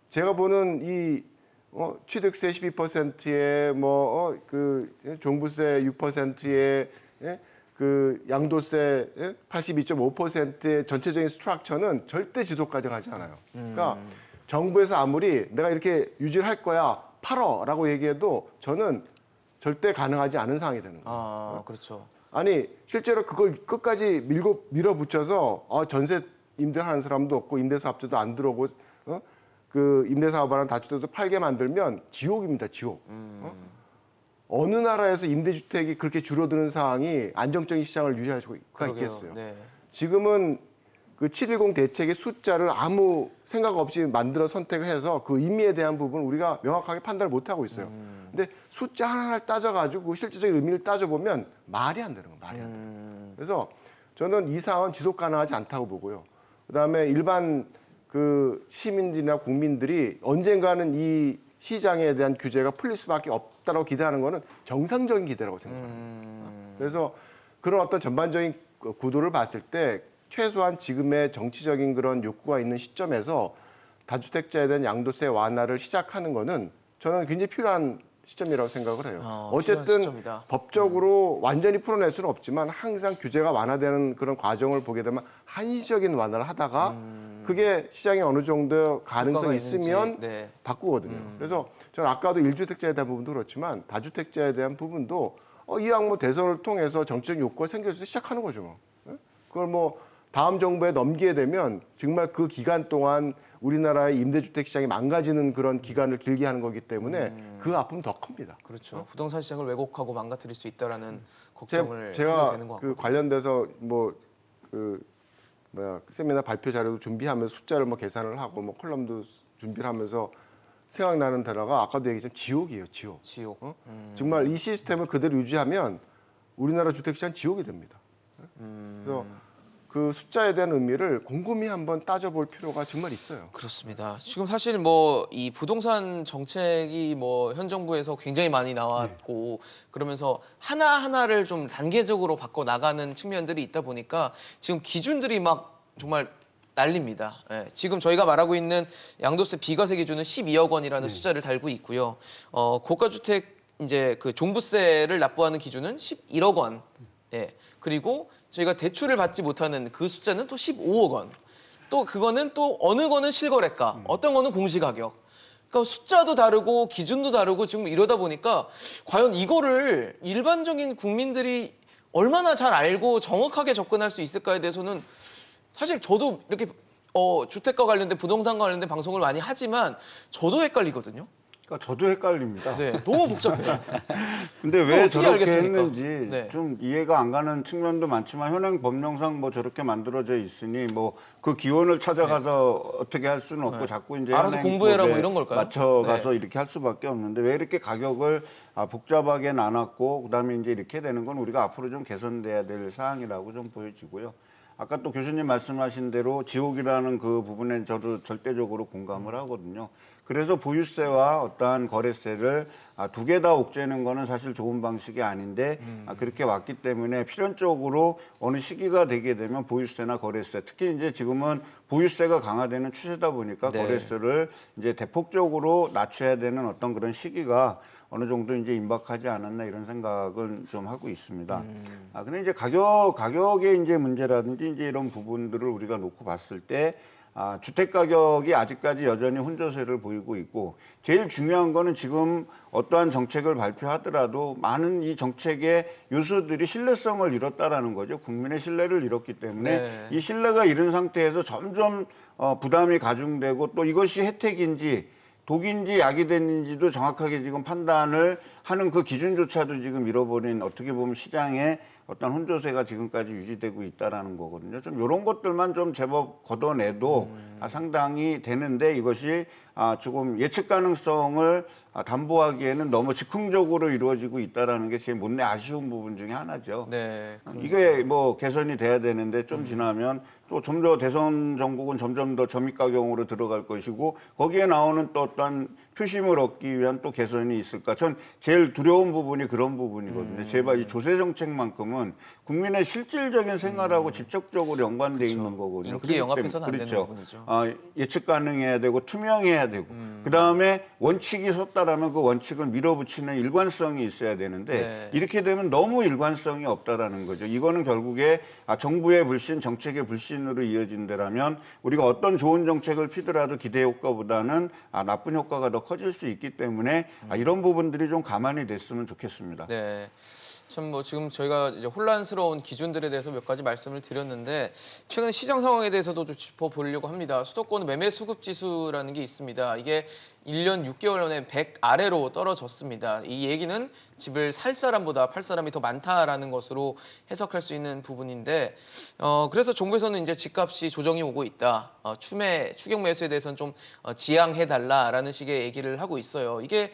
제가 보는 이 취득세 12%에 그 종부세 6%에 그 양도세 82.5%의 전체적인 스트럭처는 절대 지속 가능하지 않아요. 그러니까 정부에서 아무리 내가 이렇게 유지를 할 거야 팔어라고 얘기해도 저는 절대 가능하지 않은 상황이 되는 거예요. 아, 그렇죠. 아니 실제로 그걸 끝까지 밀어붙여서 전세 임대하는 사람도 없고 임대사업자도 안 들어오고 그 임대사업하는 다주택도 팔게 만들면 지옥입니다. 지옥. 어느 나라에서 임대주택이 그렇게 줄어드는 상황이 안정적인 시장을 유지할 수가 그러게요. 있겠어요. 네. 지금은 그 710 대책의 숫자를 아무 생각 없이 만들어 선택을 해서 그 의미에 대한 부분 우리가 명확하게 판단을 못 하고 있어요. 근데 숫자 하나를 따져가지고 실질적인 의미를 따져보면 말이 안 되는 거예요. 말이 안 되는 거예요. 그래서 저는 이 상황은 지속 가능하지 않다고 보고요. 그다음에 일반 그 시민들이나 국민들이 언젠가는 이 시장에 대한 규제가 풀릴 수밖에 없다고 기대하는 거는 정상적인 기대라고 생각합니다. 그래서 그런 어떤 전반적인 구도를 봤을 때 최소한 지금의 정치적인 그런 욕구가 있는 시점에서 다주택자에 대한 양도세 완화를 시작하는 거는 저는 굉장히 필요한 시점이라고 생각을 해요. 필요한 어쨌든 시점이다. 법적으로 완전히 풀어낼 수는 없지만 항상 규제가 완화되는 그런 과정을 보게 되면 한시적인 완화를 하다가 그게 시장에 어느 정도 가능성이 있는지, 있으면 네. 바꾸거든요. 그래서 저는 아까도 1주택자에 대한 부분도 그렇지만 다주택자에 대한 부분도 이왕 뭐 대선을 통해서 정치적 욕구가 생겨서 시작하는 거죠. 뭐. 그걸 뭐 다음 정부에 넘기게 되면 정말 그 기간 동안 우리나라의 임대주택 시장이 망가지는 그런 기간을 길게 하는 거기 때문에 그 아픔은 더 큽니다. 그렇죠. 부동산 시장을 왜곡하고 망가뜨릴 수 있다라는 걱정을 하게 제가 되는 것 그 같고. 관련돼서 세미나 발표 자료도 준비하면서 숫자를 뭐 계산을 하고 뭐 컬럼도 준비를 하면서 생각나는 단어가 아까도 얘기했지만 지옥이에요, 지옥. 지옥. 정말 이 시스템을 그대로 유지하면 우리나라 주택시장 지옥이 됩니다. 그래서 그 숫자에 대한 의미를 곰곰이 한번 따져볼 필요가 정말 있어요. 그렇습니다. 지금 사실 뭐 이 부동산 정책이 뭐 현 정부에서 굉장히 많이 나왔고 그러면서 하나하나를 좀 단계적으로 바꿔 나가는 측면들이 있다 보니까 지금 기준들이 막 정말 난립니다. 예, 지금 저희가 말하고 있는 양도세 비과세 기준은 12억 원이라는 숫자를 달고 있고요. 고가주택 이제 그 종부세를 납부하는 기준은 11억 원. 예. 그리고 저희가 대출을 받지 못하는 그 숫자는 또 15억 원. 또 그거는 또 어느 거는 실거래가, 어떤 거는 공시가격. 그러니까 숫자도 다르고 기준도 다르고 지금 이러다 보니까 과연 이거를 일반적인 국민들이 얼마나 잘 알고 정확하게 접근할 수 있을까에 대해서는 사실 저도 이렇게 주택과 관련된 부동산과 관련된 방송을 많이 하지만 저도 헷갈리거든요. 그러니까 저도 헷갈립니다. 네, 너무 복잡해요. 근데 그럼 왜 어떻게 저렇게 알겠습니까? 했는지 네. 좀 이해가 안 가는 측면도 많지만 현행 법령상 뭐 저렇게 만들어져 있으니 뭐 그 기원을 찾아가서 어떻게 할 수는 없고 자꾸 이제 알아서 현행 공부해라 뭐 법에 이런 걸까요? 맞춰가서 이렇게 할 수밖에 없는데 왜 이렇게 가격을 복잡하게 나눴고 그다음에 이제 이렇게 되는 건 우리가 앞으로 좀 개선돼야 될 사항이라고 좀 보여지고요. 아까 또 교수님 말씀하신 대로 지옥이라는 그 부분에 저도 절대적으로 공감을 하거든요. 그래서 보유세와 어떠한 거래세를 두 개 다 옥죄는 거는 사실 좋은 방식이 아닌데 그렇게 왔기 때문에 필연적으로 어느 시기가 되게 되면 보유세나 거래세, 특히 이제 지금은 보유세가 강화되는 추세다 보니까 네. 거래세를 이제 대폭적으로 낮춰야 되는 어떤 그런 시기가 어느 정도 이제 임박하지 않았나 이런 생각은 좀 하고 있습니다. 근데 이제 가격의 이제 문제라든지 이제 이런 부분들을 우리가 놓고 봤을 때 주택 가격이 아직까지 여전히 혼조세를 보이고 있고 제일 중요한 거는 지금 어떠한 정책을 발표하더라도 많은 이 정책의 요소들이 신뢰성을 잃었다라는 거죠. 국민의 신뢰를 잃었기 때문에 네. 이 신뢰가 잃은 상태에서 점점 부담이 가중되고 또 이것이 혜택인지 독인지 약이 됐는지도 정확하게 지금 판단을 하는 그 기준조차도 지금 잃어버린 어떻게 보면 시장의 어떤 혼조세가 지금까지 유지되고 있다라는 거거든요. 좀 이런 것들만 좀 제법 걷어내도 상당히 되는데 이것이 조금 예측 가능성을 담보하기에는 너무 즉흥적으로 이루어지고 있다라는 게 제 못내 아쉬운 부분 중에 하나죠. 네. 이게 뭐 개선이 돼야 되는데 좀 지나면 또 좀 더 대선 정국은 점점 더 점입가경으로 들어갈 것이고 거기에 나오는 또 어떤 표심을 얻기 위한 또 개선이 있을까? 전 제일 두려운 부분이 그런 부분이거든요. 제발 이 조세 정책만큼은 국민의 실질적인 생활하고 직접적으로 연관돼 있는 거거든요. 인기에 그렇기 영합해서는 안 때문에 되는 부분이죠. 예측 가능해야 되고 투명해야 되고 그다음에 원칙이 섰다라면 그 원칙을 밀어붙이는 일관성이 있어야 되는데 네. 이렇게 되면 너무 일관성이 없다라는 거죠. 이거는 결국에 정부의 불신, 정책의 불신으로 이어진다라면 우리가 어떤 좋은 정책을 피더라도 기대 효과보다는 나쁜 효과가 더 커질 수 있기 때문에 이런 부분들이 좀 가만히 됐으면 좋겠습니다. 네. 참 뭐 지금 저희가 이제 혼란스러운 기준들에 대해서 몇 가지 말씀을 드렸는데 최근 시장 상황에 대해서도 좀 짚어보려고 합니다. 수도권 매매 수급 지수라는 게 있습니다. 이게 1년 6개월 만에 100 아래로 떨어졌습니다. 이 얘기는 집을 살 사람보다 팔 사람이 더 많다라는 것으로 해석할 수 있는 부분인데 그래서 정부에서는 이제 집값이 조정이 오고 있다. 추경 매수에 대해서는 좀 지양해달라라는 식의 얘기를 하고 있어요. 이게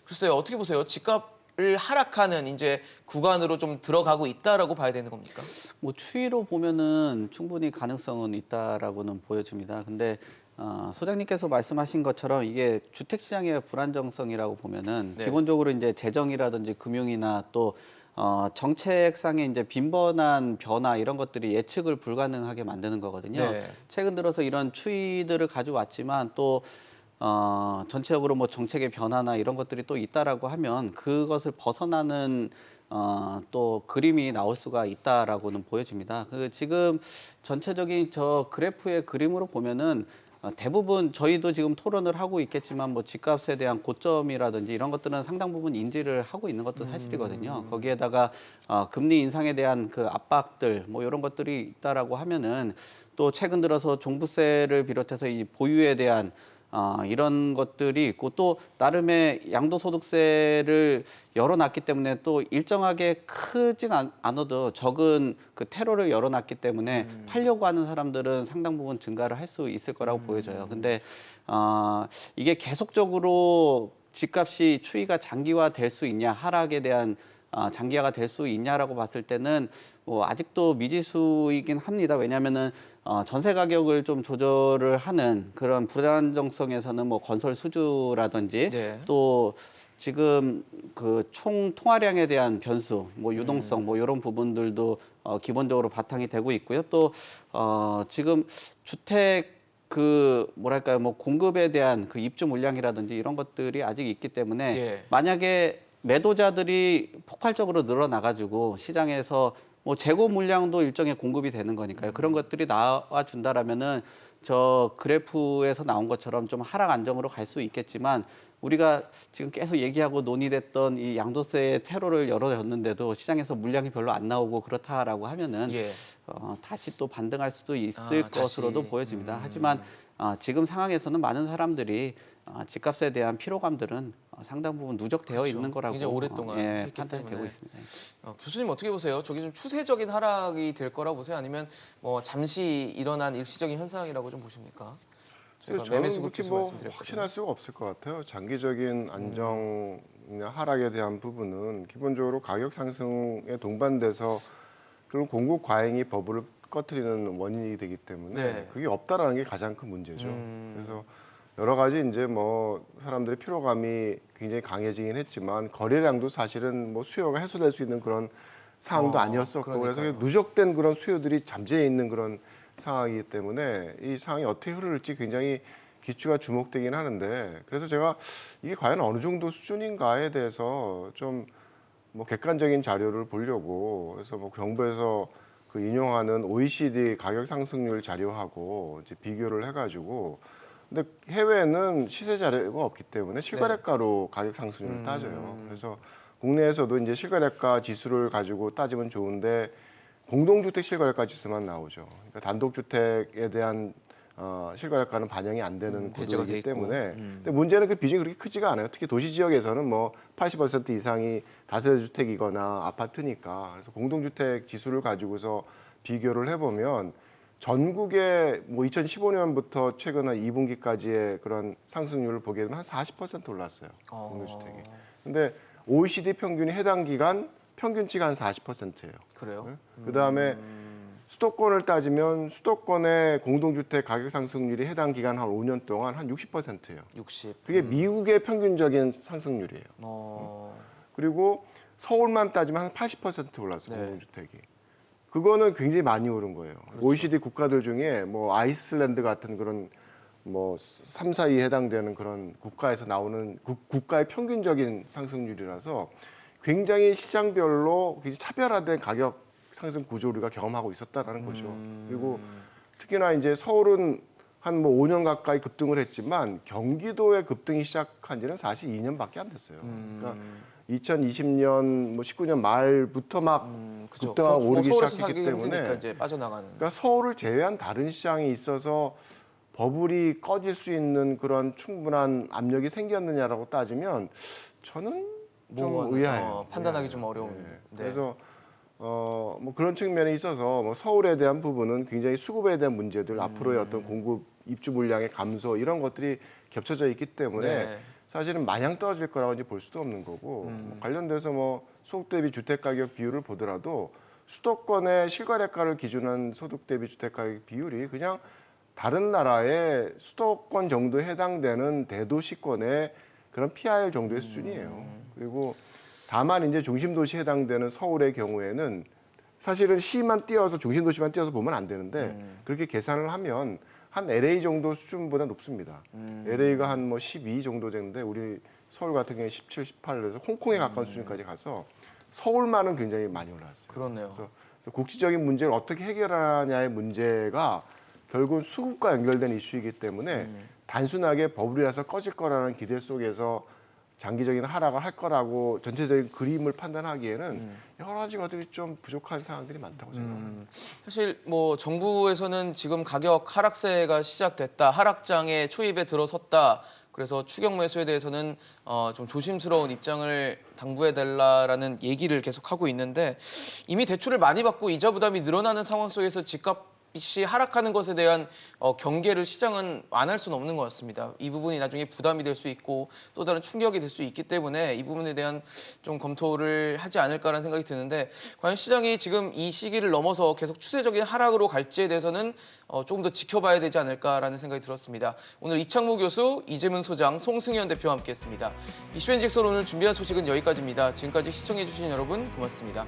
글쎄요 어떻게 보세요? 집값을 하락하는 이제 구간으로 좀 들어가고 있다라고 봐야 되는 겁니까? 뭐 추이로 보면은 충분히 가능성은 있다라고는 보여집니다. 근데 소장님께서 말씀하신 것처럼 이게 주택 시장의 불안정성이라고 보면은 네. 기본적으로 이제 재정이라든지 금융이나 또 정책상의 이제 빈번한 변화 이런 것들이 예측을 불가능하게 만드는 거거든요. 네. 최근 들어서 이런 추이들을 가져왔지만 또 전체적으로 뭐 정책의 변화나 이런 것들이 또 있다라고 하면 그것을 벗어나는 또 그림이 나올 수가 있다라고는 보여집니다. 지금 전체적인 저 그래프의 그림으로 보면은 대부분 저희도 지금 토론을 하고 있겠지만 뭐 집값에 대한 고점이라든지 이런 것들은 상당 부분 인지를 하고 있는 것도 사실이거든요. 거기에다가 금리 인상에 대한 그 압박들 뭐 이런 것들이 있다라고 하면은 또 최근 들어서 종부세를 비롯해서 이 보유에 대한 이런 것들이 있고 또 나름의 양도소득세를 열어놨기 때문에 또 일정하게 크진 않아도 적은 그 테러를 열어놨기 때문에 팔려고 하는 사람들은 상당 부분 증가를 할 수 있을 거라고 보여져요. 근데 이게 계속적으로 집값이 추이가 장기화될 수 있냐 하락에 대한 장기화가 될 수 있냐라고 봤을 때는 뭐 아직도 미지수이긴 합니다. 왜냐하면은 전세 가격을 좀 조절을 하는 그런 불안정성에서는 뭐 건설 수주라든지 네. 또 지금 그 총 통화량에 대한 변수, 뭐 유동성, 뭐 이런 부분들도 기본적으로 바탕이 되고 있고요. 또 지금 주택 그 뭐랄까요, 뭐 공급에 대한 그 입주 물량이라든지 이런 것들이 아직 있기 때문에 예. 만약에 매도자들이 폭발적으로 늘어나가지고 시장에서 뭐 재고 물량도 일정의 공급이 되는 거니까요. 그런 것들이 나와 준다라면은 저 그래프에서 나온 것처럼 좀 하락 안정으로 갈 수 있겠지만 우리가 지금 계속 얘기하고 논의됐던 이 양도세 테러를 열어줬는데도 시장에서 물량이 별로 안 나오고 그렇다라고 하면은 예. 다시 또 반등할 수도 있을 것으로도 다시. 보여집니다. 하지만 지금 상황에서는 많은 사람들이 집값에 대한 피로감들은 상당 부분 누적되어 그렇죠. 있는 거라고 굉장히 오랫동안 했기 판단이 때문에. 되고 있습니다. 교수님 어떻게 보세요? 저게 좀 추세적인 하락이 될 거라고 보세요? 아니면 뭐 잠시 일어난 일시적인 현상이라고 좀 보십니까? 저희가 매매 저는 수급 그렇게 지수 뭐 말씀드렸거든요. 확신할 수가 없을 것 같아요. 장기적인 안정이나 하락에 대한 부분은 기본적으로 가격 상승에 동반돼서 결국 공급 과잉이 버블을 꺼트리는 원인이 되기 때문에 네. 그게 없다라는 게 가장 큰 문제죠. 그래서 여러 가지 이제 뭐 사람들의 피로감이 굉장히 강해지긴 했지만 거래량도 사실은 뭐 수요가 해소될 수 있는 그런 상황도 아니었었고 그러니까요. 그래서 누적된 그런 수요들이 잠재해 있는 그런 상황이기 때문에 이 상황이 어떻게 흐를지 굉장히 기추가 주목되긴 하는데 그래서 제가 이게 과연 어느 정도 수준인가에 대해서 좀 뭐 객관적인 자료를 보려고 그래서 뭐 정부에서 그 인용하는 OECD 가격 상승률 자료하고 이제 비교를 해가지고 근데 해외는 시세 자료가 없기 때문에 실거래가로 가격 상승률을 따져요. 그래서 국내에서도 이제 실거래가 지수를 가지고 따지면 좋은데 공동주택 실거래가 지수만 나오죠. 그러니까 단독주택에 대한 실거래가는 반영이 안 되는 배제가 돼 구조이기 있고. 때문에 근데 문제는 그 비중이 그렇게 크지가 않아요. 특히 도시 지역에서는 뭐 80% 이상이 다세대 주택이거나 아파트니까 그래서 공동주택 지수를 가지고서 비교를 해보면 전국의 뭐 2015년부터 최근 한 2분기까지의 그런 상승률을 보게 되면 한 40% 올랐어요. 공동주택이. 근데 OECD 평균이 해당 기간 평균치가 한 40%예요. 그래요? 그다음에 수도권을 따지면 수도권의 공동주택 가격 상승률이 해당 기간 한 5년 동안 한 60%예요. 60. 그게 미국의 평균적인 상승률이에요. 그리고 서울만 따지면 한 80% 올랐어요. 네. 공동주택이. 그거는 굉장히 많이 오른 거예요. OECD 국가들 중에 뭐 아이슬란드 같은 그런 뭐 3, 4위에 해당되는 그런 국가에서 나오는 국가의 평균적인 상승률이라서 굉장히 시장별로 굉장히 차별화된 가격 상승 구조 우리가 경험하고 있었다라는 거죠. 그리고 특히나 이제 서울은 한 뭐 5년 가까이 급등을 했지만 경기도의 급등이 시작한 지는 사실 2년밖에 안 됐어요. 그러니까 2020년 뭐 19년 말부터 막 그죠. 급등하고 뭐 오르기 서울에서 시작했기 사기 힘드니까 때문에 이제 빠져나가는. 그러니까 서울을 제외한 다른 시장에 있어서 버블이 꺼질 수 있는 그런 충분한 압력이 생겼느냐라고 따지면 저는 좀 뭐, 의아해요. 판단하기 의아해요. 좀 어려운. 네. 네. 그래서 뭐 그런 측면에 있어서 뭐 서울에 대한 부분은 굉장히 수급에 대한 문제들, 앞으로의 어떤 공급 입주 물량의 감소 이런 것들이 겹쳐져 있기 때문에 네. 사실은 마냥 떨어질 거라고 이제 볼 수도 없는 거고 뭐 관련돼서 뭐 소득 대비 주택 가격 비율을 보더라도 수도권의 실거래가를 기준한 소득 대비 주택 가격 비율이 그냥 다른 나라의 수도권 정도에 해당되는 대도시권의 그런 PIR 정도의 수준이에요. 그리고 다만 이제 중심 도시에 해당되는 서울의 경우에는 사실은 시만 띄어서 중심 도시만 띄어서 보면 안 되는데 그렇게 계산을 하면 한 LA 정도 수준보다 높습니다. LA가 한 뭐 12 정도 되는데 우리 서울 같은 경우에 17, 18에서 홍콩에 가까운 수준까지 가서 서울만은 굉장히 많이 올라왔어요. 그렇네요. 그래서 국지적인 문제를 어떻게 해결하냐의 문제가 결국은 수급과 연결된 이슈이기 때문에 단순하게 버블이라서 꺼질 거라는 기대 속에서 장기적인 하락을 할 거라고 전체적인 그림을 판단하기에는 여러 가지 것들이 좀 부족한 상황들이 많다고 생각합니다. 사실 뭐 정부에서는 지금 가격 하락세가 시작됐다, 하락장에 초입에 들어섰다. 그래서 추격 매수에 대해서는 좀 조심스러운 입장을 당부해 달라라는 얘기를 계속 하고 있는데 이미 대출을 많이 받고 이자 부담이 늘어나는 상황 속에서 집값 값이 하락하는 것에 대한 경계를 시장은 안 할 수는 없는 것 같습니다. 이 부분이 나중에 부담이 될 수 있고 또 다른 충격이 될 수 있기 때문에 이 부분에 대한 좀 검토를 하지 않을까라는 생각이 드는데 과연 시장이 지금 이 시기를 넘어서 계속 추세적인 하락으로 갈지에 대해서는 조금 더 지켜봐야 되지 않을까라는 생각이 들었습니다. 오늘 이창무 교수, 이재문 소장, 송승현 대표와 함께했습니다. 이슈앤직설 오늘 준비한 소식은 여기까지입니다. 지금까지 시청해주신 여러분 고맙습니다.